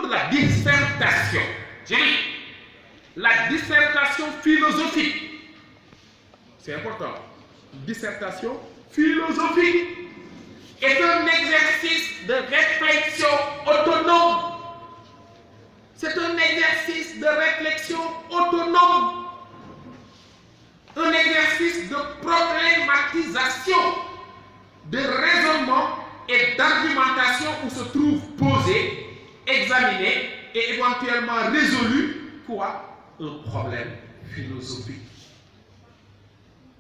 de la dissertation. J'ai dit, la dissertation philosophique. C'est important. Dissertation philosophique est un exercice de réflexion autonome. C'est un exercice de réflexion autonome. Un exercice de problématisation, de raisonnement et d'argumentation où se trouve posé, examiné et éventuellement résolu quoi? Un problème philosophique.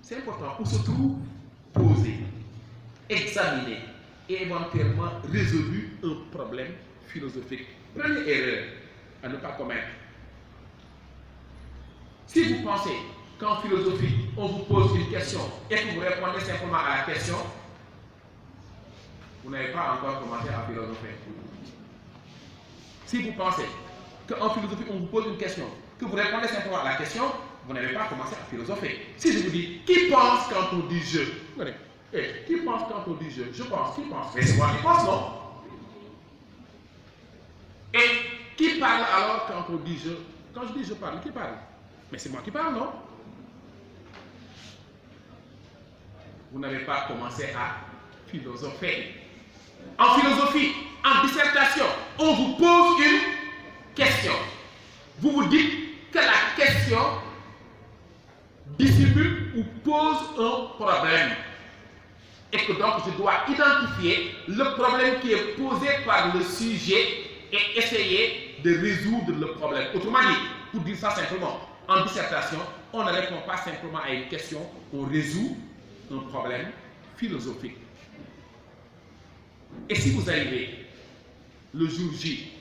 C'est important, où se trouve posé, examiné et éventuellement résolu un problème philosophique. Première erreur à ne pas commettre. Si vous pensez qu'en philosophie, on vous pose une question et que vous répondez simplement à la question, vous n'avez pas encore commencé à philosopher. Si vous pensez qu'en philosophie, on vous pose une question, que vous répondez simplement à la question, vous n'avez pas commencé à philosopher. Si je vous dis, qui pense quand on dit je? Vous voyez, qui pense quand on dit je? Je pense, qui pense? Mais c'est moi qui pense, non? Et qui parle alors quand on dit je? Quand je dis je parle, qui parle? Mais c'est moi qui parle, non? Vous n'avez pas commencé à philosopher. En philosophie, en dissertation, on vous pose une question. Vous vous dites que la question dissimule ou pose un problème. Et que donc je dois identifier le problème qui est posé par le sujet et essayer de résoudre le problème. Autrement dit, pour dire ça simplement, en dissertation, on ne répond pas simplement à une question, on résout un problème philosophique. Et si vous arrivez le jour J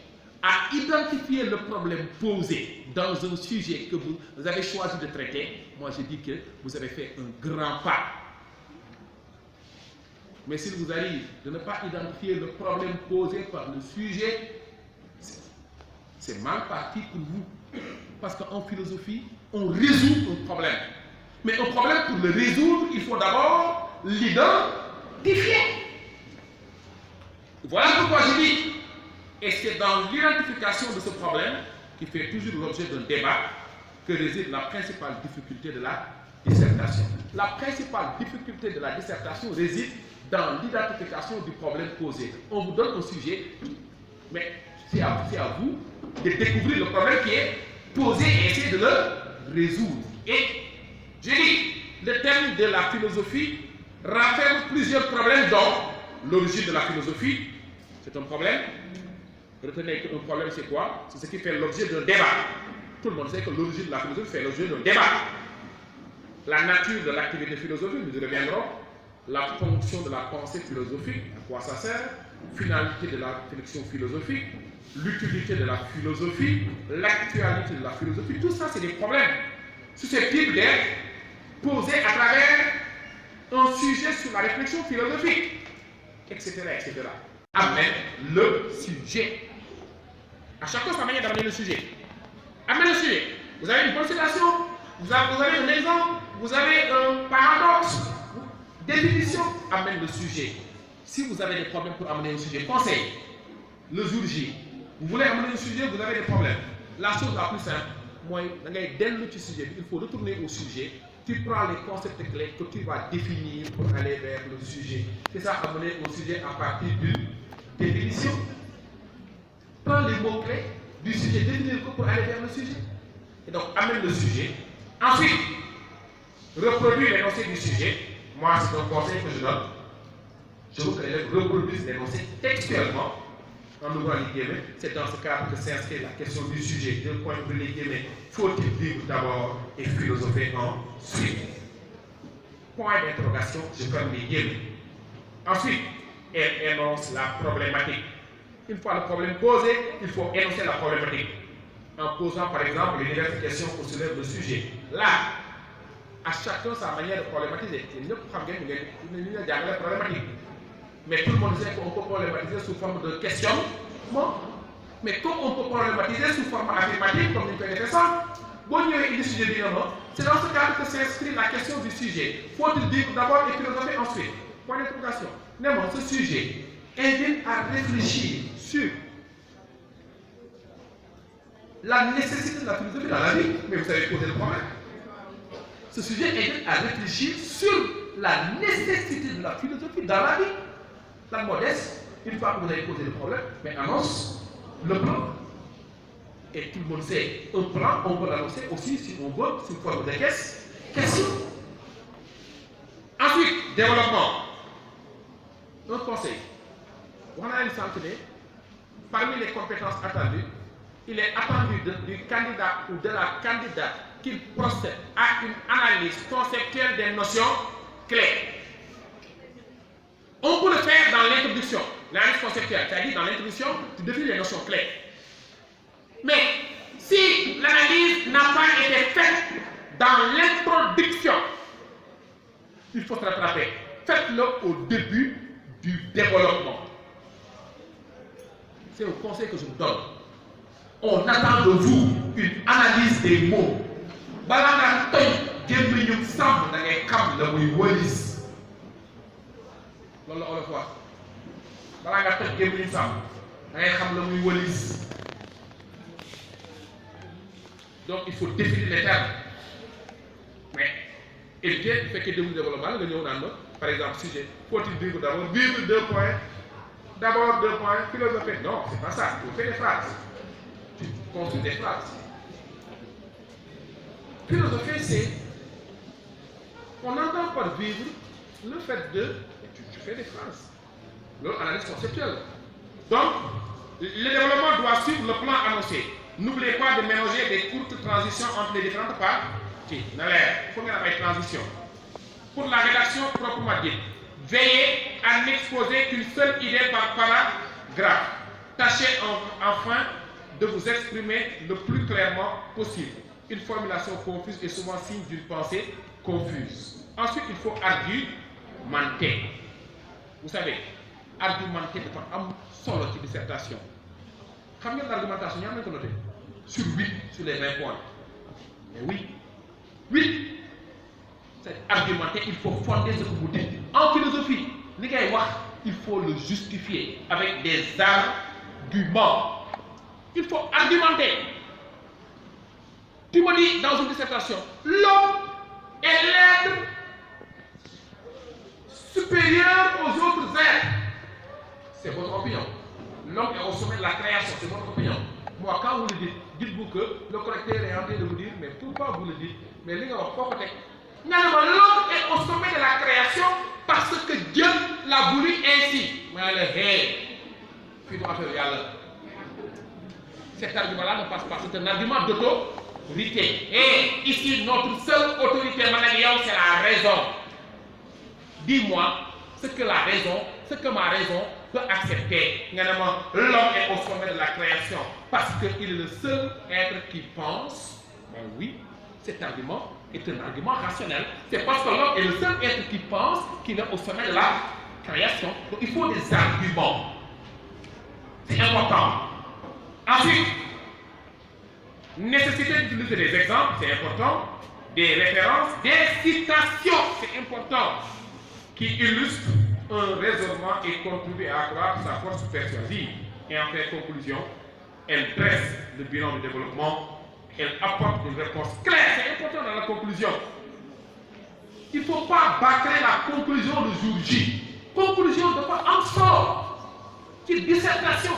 à identifier le problème posé dans un sujet que vous avez choisi de traiter, moi je dis que vous avez fait un grand pas. Mais s'il vous arrive de ne pas identifier le problème posé par le sujet, c'est mal parti pour vous. Parce qu'en philosophie, on résout un problème. Mais un problème, pour le résoudre, il faut d'abord l'identifier. Voilà pourquoi je dis, et c'est dans l'identification de ce problème, qui fait toujours l'objet d'un débat, que réside la principale difficulté de la dissertation. La principale difficulté de la dissertation réside dans l'identification du problème posé. On vous donne un sujet, mais c'est à vous de découvrir le problème qui est posé et essayer de le résoudre. Et je dis, le thème de la philosophie renferme plusieurs problèmes, dont l'origine de la philosophie, c'est un problème. Retenez qu'un problème, c'est quoi? C'est ce qui fait l'objet d'un débat. Tout le monde sait que l'origine de la philosophie fait l'objet d'un débat. La nature de l'activité philosophique, nous y reviendrons. La fonction de la pensée philosophique, à quoi ça sert? Finalité de la réflexion philosophique, l'utilité de la philosophie, l'actualité de la philosophie, tout ça, c'est des problèmes susceptibles d'être posés à travers un sujet sur la réflexion philosophique, etc., etc. Amène le sujet. À chacun sa manière d'amener le sujet. Amène le sujet. Vous avez une considération, vous avez un exemple, vous avez un paradoxe, définition, amène le sujet. Si vous avez des problèmes pour amener un sujet, conseil, le jour J, vous voulez amener un sujet, vous avez des problèmes. La chose la plus simple, moi, dès le sujet, il faut retourner au sujet. Tu prends les concepts clés que tu vas définir pour aller vers le sujet. C'est ça, amener au sujet à partir d'une définition. Prends les mots-clés du sujet, définir pour aller vers le sujet. Et donc, amène le sujet. Ensuite, reproduis l'énoncé du sujet. Moi, c'est un conseil que je donne. Je veux que les élèves reproduisent l'énoncé textuellement. En ouvrant les guillemets, c'est dans ce cadre que s'inscrit la question du sujet. Deux points de les guillemets. Faut-il vivre d'abord et philosopher ensuite? Point d'interrogation, je ferme les guillemets. Ensuite, elle énonce la problématique. Une fois le problème posé, il faut énoncer la problématique. En posant par exemple les diverses questions que soulève le sujet. Là, à chacun sa manière de problématiser. Il ne peut pas bien la problématique. Mais tout le monde sait qu'on peut problématiser sous forme de questionnement. Mais comme on peut problématiser sous forme affirmative, comme nous connaissons ça, c'est dans ce cadre que s'inscrit la question du sujet. Faut-il dire d'abord et philosopher ensuite? Point d'interrogation. Néanmoins, ce sujet invite à réfléchir sur la nécessité de la philosophie dans la vie. Mais vous avez posé le problème. Ce sujet aide à réfléchir sur la nécessité de la philosophie dans la vie. La modeste, une fois que vous avez posé le problème, mais annonce le plan. Et tout le monde sait, un plan, on peut l'annoncer aussi si on veut, sous forme de question. Ensuite, développement. Un conseil. On a une santé. Parmi les compétences attendues, il est attendu du candidat ou de la candidate qu'il procède à une analyse conceptuelle des notions clés. On peut le faire dans l'introduction, l'analyse conceptuelle, c'est-à-dire dans l'introduction, tu définis les notions clés. Mais si l'analyse n'a pas été faite dans l'introduction, il faut se rattraper. Faites-le au début du développement. C'est un conseil que je vous donne. On attend de vous une analyse des mots. Balanga toy gémmiñu sàmm da ngay xam la muy wëlis. Loolu la olof wax. Balanga toy gémmiñu sàmm da ngay xam la muy wëlis. Donc il faut définir les termes. Mais éviter bu fekkee début développement nga ñëw naan ma par exemple sujet faut-il vivre d'abord vivre 2 points. D'abord 2 points philosophiques. Non, c'est pas ça. Tu fais des phrases. Tu construis des phrases. Philosopher, c'est on entend par vivre le fait de et tu fais des phrases. L'analyse conceptuelle. Donc, le développement doit suivre le plan annoncé. N'oubliez pas de mélanger des courtes transitions entre les différentes parties. Il faut qu'il y ait une transition. Pour la rédaction proprement dite, veillez à n'exposer qu'une seule idée par paragraphe. Tâchez enfin de vous exprimer le plus clairement possible. Une formulation confuse est souvent signe d'une pensée confuse. Ensuite, il faut argumenter. Vous savez, argumenter de façon solo de dissertation. Combien d'argumentation il y a noté? Sur 8 sur les 20 points. Mais oui, 8. C'est argumenter, il faut fonder ce que vous dites. En philosophie, il faut le justifier avec des arguments. Il faut argumenter. Tu me dis dans une dissertation, l'homme est l'être supérieur aux autres êtres. C'est votre opinion. L'homme est au sommet de la création, c'est votre opinion. Moi, quand vous le dites, dites-vous que le correcteur est en train de vous dire, mais pourquoi vous le dites? Mais les gars, l'homme est au sommet de la création parce que Dieu l'a voulu ainsi. Cet argument-là ne passe pas. C'est un argument d'autorité. Et ici, notre seule autorité, c'est la raison. Dis-moi ce que la raison, ce que ma raison peut accepter. L'homme est au sommet de la création parce qu'il est le seul être qui pense. Ben oui, cet argument est un argument rationnel. C'est parce que l'homme est le seul être qui pense qu'il est au sommet de la création. Donc il faut des arguments. C'est important. Ensuite, nécessité d'utiliser des exemples, c'est important. Des références, des citations, c'est important. Qui illustrent un raisonnement et contribuent à accroître sa force persuasive. Et en fait, conclusion, elle dresse le bilan du développement. Elle apporte une réponse claire. C'est important dans la conclusion. Il ne faut pas bâcler la conclusion le jour J. Conclusion de pas en sort. C'est dissertation.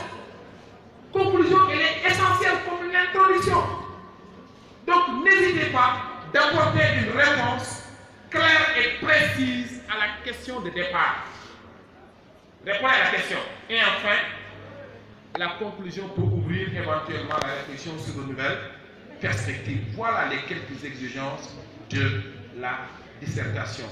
Conclusion, elle est essentielle comme une introduction. Donc, n'hésitez pas d'apporter une réponse claire et précise à la question de départ. Répondez à la question. Et enfin, la conclusion pour ouvrir éventuellement la réflexion sur de nouvelles perspectives. Voilà les quelques exigences de la dissertation.